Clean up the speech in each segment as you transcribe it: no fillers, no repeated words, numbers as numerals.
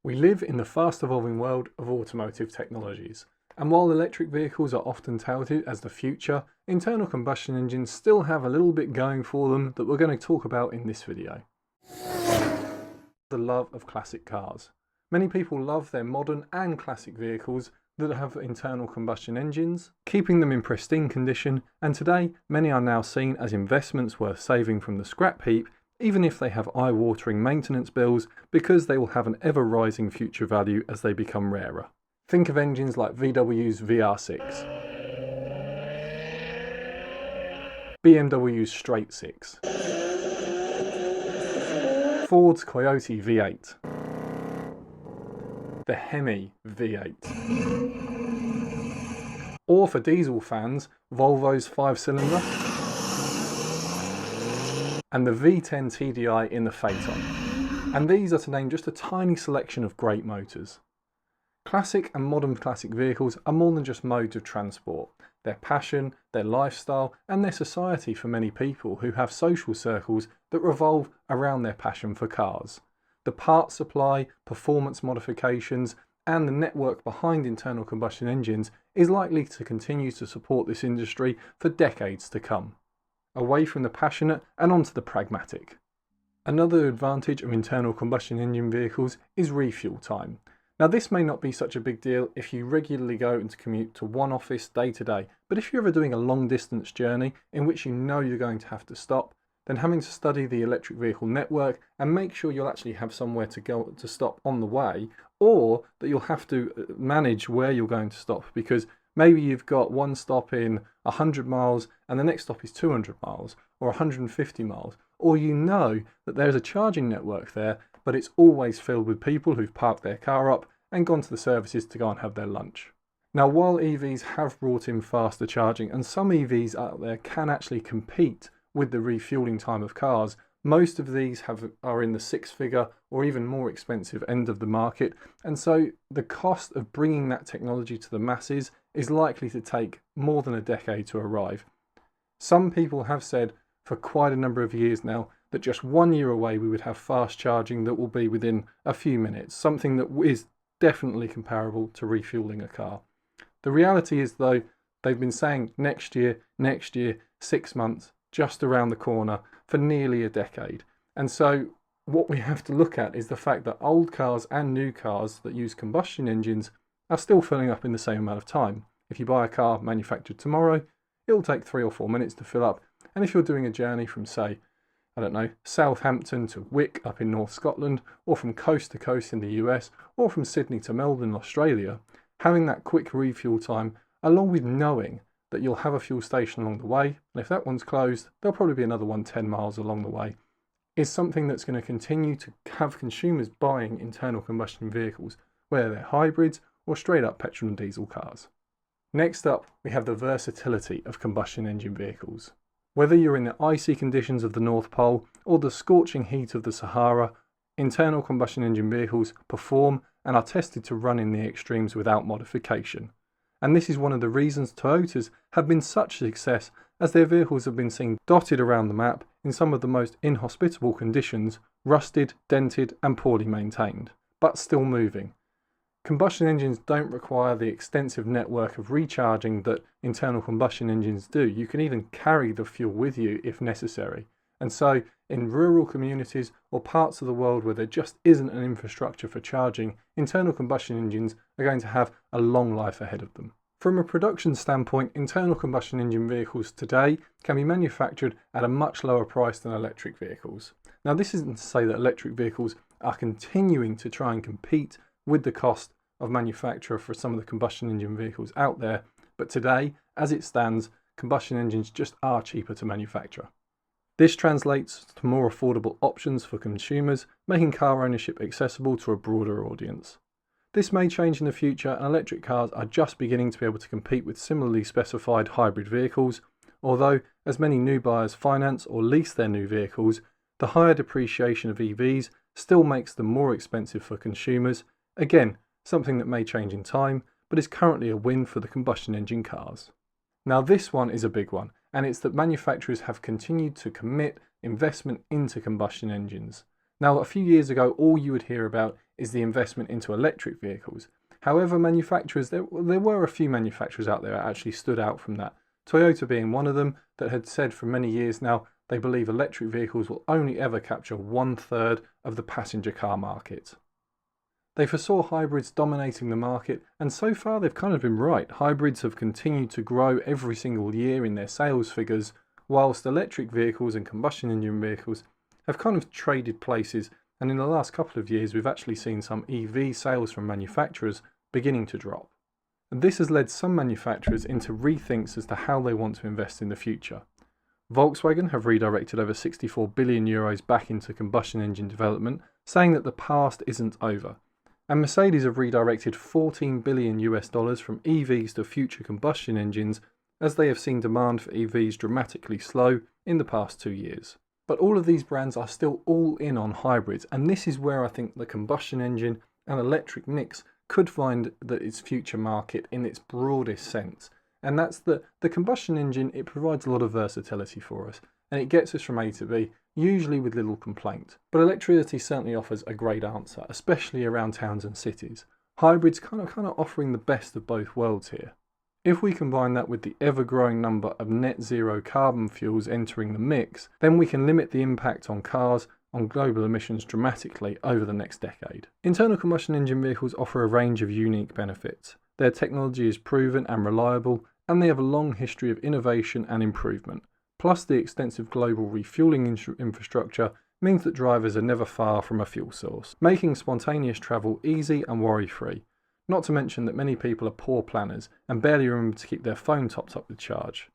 We live in the fast evolving world of automotive technologies, and while electric vehicles are often touted as the future, internal combustion engines still have a little bit going for them that we're going to talk about in this video. The love of classic cars. Many people love their modern and classic vehicles that have internal combustion engines, keeping them in pristine condition, and today many are now seen as investments worth saving from the scrap heap, even if they have eye-watering maintenance bills, because they will have an ever-rising future value as they become rarer. Think of engines like VW's VR6, BMW's Straight 6, Ford's Coyote V8, the Hemi V8, or for diesel fans, Volvo's 5-cylinder, and the V10 TDI in the Phaeton. And these are to name just a tiny selection of great motors. Classic and modern classic vehicles are more than just modes of transport. Their passion, their lifestyle, and their society for many people who have social circles that revolve around their passion for cars. The parts supply, performance modifications, and the network behind internal combustion engines is likely to continue to support this industry for decades to come. Away from the passionate and onto the pragmatic. Another advantage of internal combustion engine vehicles is refuel time. Now this may not be such a big deal if you regularly go and commute to one office day to day, but if you're ever doing a long distance journey in which you know you're going to have to stop, then having to study the electric vehicle network and make sure you'll actually have somewhere to go to stop on the way, or that you'll have to manage where you're going to stop, because maybe you've got one stop in 100 miles and the next stop is 200 miles or 150 miles, or you know that there's a charging network there, but it's always filled with people who've parked their car up and gone to the services to go and have their lunch. Now, while EVs have brought in faster charging, and some EVs out there can actually compete with the refueling time of cars, most of these are in the six-figure or even more expensive end of the market, and so the cost of bringing that technology to the masses is likely to take more than a decade to arrive. Some people have said for quite a number of years now that just 1 year away we would have fast charging that will be within a few minutes, something that is definitely comparable to refueling a car. The reality is though, they've been saying next year, 6 months, just around the corner for nearly a decade. And so what we have to look at is the fact that old cars and new cars that use combustion engines are still filling up in the same amount of time. If you buy a car manufactured tomorrow, it'll take 3 or 4 minutes to fill up. And if you're doing a journey from, say, I don't know, Southampton to Wick up in North Scotland, or from coast to coast in the US, or from Sydney to Melbourne, Australia, having that quick refuel time, along with knowing that you'll have a fuel station along the way, and if that one's closed, there'll probably be another one 10 miles along the way, is something that's going to continue to have consumers buying internal combustion vehicles, whether they're hybrids or straight up petrol and diesel cars. Next up, we have the versatility of combustion engine vehicles. Whether you're in the icy conditions of the North Pole or the scorching heat of the Sahara, internal combustion engine vehicles perform and are tested to run in the extremes without modification. And this is one of the reasons Toyotas have been such a success, as their vehicles have been seen dotted around the map in some of the most inhospitable conditions, rusted, dented and poorly maintained, but still moving. Combustion engines don't require the extensive network of recharging that internal combustion engines do. You can even carry the fuel with you if necessary. And so in rural communities or parts of the world where there just isn't an infrastructure for charging, internal combustion engines are going to have a long life ahead of them. From a production standpoint, internal combustion engine vehicles today can be manufactured at a much lower price than electric vehicles. Now this isn't to say that electric vehicles are continuing to try and compete with the cost of manufacture for some of the combustion engine vehicles out there, but today, as it stands, combustion engines just are cheaper to manufacture. This translates to more affordable options for consumers, making car ownership accessible to a broader audience. This may change in the future, and electric cars are just beginning to be able to compete with similarly specified hybrid vehicles, although as many new buyers finance or lease their new vehicles, the higher depreciation of EVs still makes them more expensive for consumers, again, something that may change in time, but is currently a win for the combustion engine cars. Now this one is a big one, and it's that manufacturers have continued to commit investment into combustion engines. Now a few years ago, all you would hear about is the investment into electric vehicles. However, manufacturers, there were a few manufacturers out there that actually stood out from that. Toyota being one of them, that had said for many years now they believe electric vehicles will only ever capture 1/3 of the passenger car market. They foresaw hybrids dominating the market, and so far they've kind of been right. Hybrids have continued to grow every single year in their sales figures, whilst electric vehicles and combustion engine vehicles have kind of traded places, and in the last couple of years we've actually seen some EV sales from manufacturers beginning to drop. And this has led some manufacturers into rethinks as to how they want to invest in the future. Volkswagen have redirected over 64 billion euros back into combustion engine development, saying that the past isn't over. And Mercedes have redirected $14 billion from EVs to future combustion engines, as they have seen demand for EVs dramatically slow in the past 2 years. But all of these brands are still all in on hybrids, and this is where I think the combustion engine and electric mix could find its future market in its broadest sense. And that's the combustion engine, it provides a lot of versatility for us, and it gets us from A to B, usually with little complaint. But electricity certainly offers a great answer, especially around towns and cities. Hybrids kind of offering the best of both worlds here. If we combine that with the ever-growing number of net zero carbon fuels entering the mix, then we can limit the impact on cars on global emissions dramatically over the next decade. Internal combustion engine vehicles offer a range of unique benefits. Their technology is proven and reliable, and they have a long history of innovation and improvement. Plus, the extensive global refueling infrastructure means that drivers are never far from a fuel source, making spontaneous travel easy and worry-free. Not to mention that many people are poor planners and barely remember to keep their phone topped up with charge.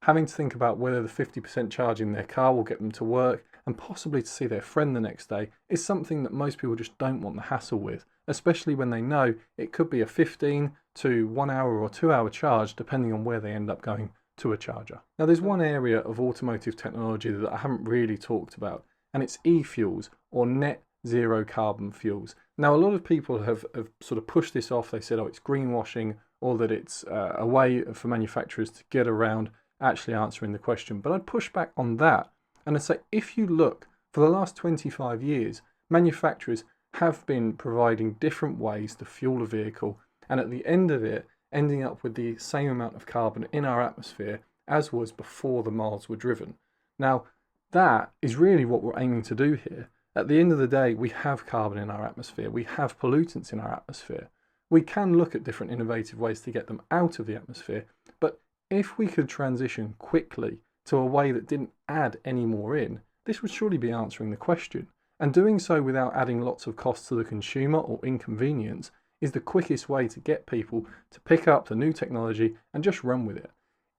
Having to think about whether the 50% charge in their car will get them to work and possibly to see their friend the next day is something that most people just don't want the hassle with, especially when they know it could be a 15 to 1 hour or 2 hour charge depending on where they end up going to a charger. Now there's one area of automotive technology that I haven't really talked about, and it's EFuels, or net zero carbon fuels. Now a lot of people have sort of pushed this off. They said, oh, it's greenwashing, or that it's a way for manufacturers to get around actually answering the question. But I'd push back on that, and I'd say if you look, for the last 25 years, manufacturers have been providing different ways to fuel a vehicle, and at the end of it, ending up with the same amount of carbon in our atmosphere as was before the miles were driven. Now, that is really what we're aiming to do here. At the end of the day, we have carbon in our atmosphere, we have pollutants in our atmosphere. We can look at different innovative ways to get them out of the atmosphere, but if we could transition quickly to a way that didn't add any more in, this would surely be answering the question. And doing so without adding lots of cost to the consumer or inconvenience is the quickest way to get people to pick up the new technology and just run with it.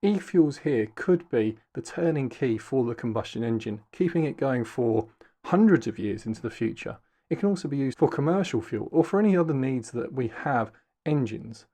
E-fuels here could be the turning key for the combustion engine, keeping it going for hundreds of years into the future. It can also be used for commercial fuel or for any other needs that we have engines.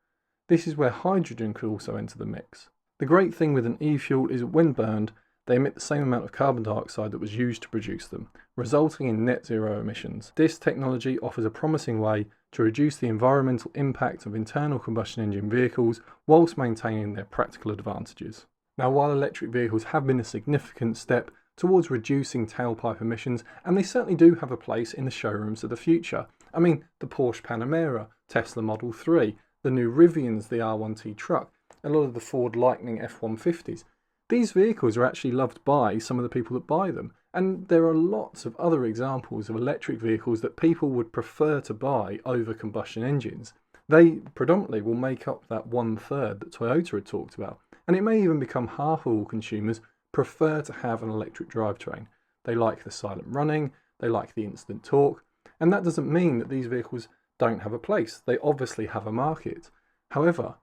This is where hydrogen could also enter the mix. The great thing with an e-fuel is that when burned, they emit the same amount of carbon dioxide that was used to produce them, resulting in net zero emissions. This technology offers a promising way to reduce the environmental impact of internal combustion engine vehicles whilst maintaining their practical advantages. Now, while electric vehicles have been a significant step towards reducing tailpipe emissions, and they certainly do have a place in the showrooms of the future. I mean, the Porsche Panamera, Tesla Model 3, the new Rivians, the R1T truck, a lot of the Ford Lightning F-150s. These vehicles are actually loved by some of the people that buy them, and there are lots of other examples of electric vehicles that people would prefer to buy over combustion engines. They predominantly will make up that 1/3 that Toyota had talked about, and it may even become half of all consumers prefer to have an electric drivetrain. They like the silent running, they like the instant torque, and that doesn't mean that these vehicles don't have a place. They obviously have a market. However,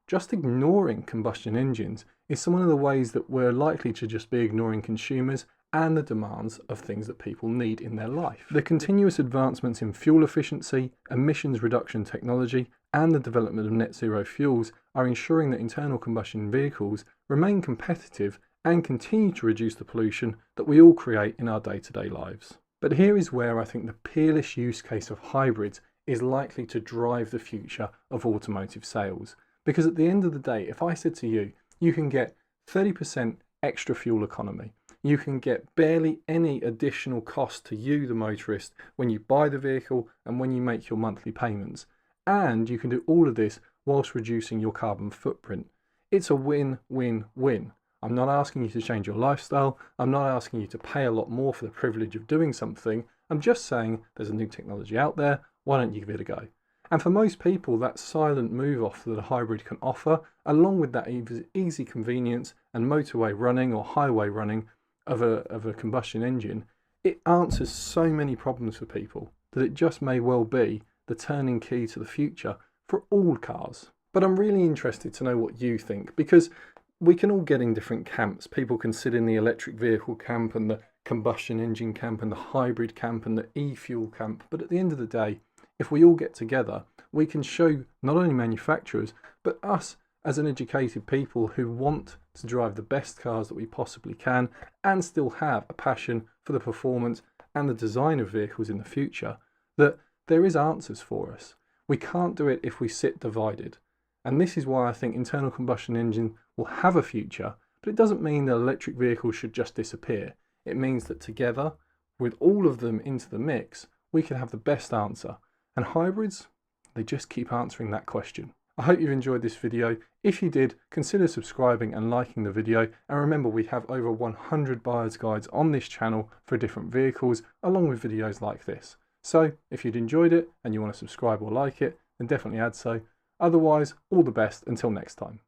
just ignoring combustion engines is one of the ways that we're likely to just be ignoring consumers and the demands of things that people need in their life. The continuous advancements in fuel efficiency, emissions reduction technology, and the development of net zero fuels are ensuring that internal combustion vehicles remain competitive and continue to reduce the pollution that we all create in our day-to-day lives. But here is where I think the peerless use case of hybrids is likely to drive the future of automotive sales. Because at the end of the day, if I said to you, you can get 30% extra fuel economy, you can get barely any additional cost to you, the motorist, when you buy the vehicle and when you make your monthly payments. And you can do all of this whilst reducing your carbon footprint. It's a win-win-win. I'm not asking you to change your lifestyle. I'm not asking you to pay a lot more for the privilege of doing something. I'm just saying there's a new technology out there. Why don't you give it a go? And for most people, that silent move off that a hybrid can offer, along with that easy convenience and motorway running or highway running of a combustion engine, it answers so many problems for people that it just may well be the turning key to the future for all cars. But I'm really interested to know what you think, because we can all get in different camps. People can sit in the electric vehicle camp and the combustion engine camp and the hybrid camp and the e-fuel camp. But at the end of the day, if we all get together, we can show not only manufacturers, but us as an educated people who want to drive the best cars that we possibly can and still have a passion for the performance and the design of vehicles in the future, that there is answers for us. We can't do it if we sit divided. And this is why I think internal combustion engine will have a future, but it doesn't mean that electric vehicles should just disappear. It means that together, with all of them into the mix, we can have the best answer. And hybrids, they just keep answering that question. I hope you've enjoyed this video. If you did, consider subscribing and liking the video. And remember, we have over 100 buyer's guides on this channel for different vehicles, along with videos like this. So if you'd enjoyed it and you want to subscribe or like it, then definitely add so. Otherwise, all the best until next time.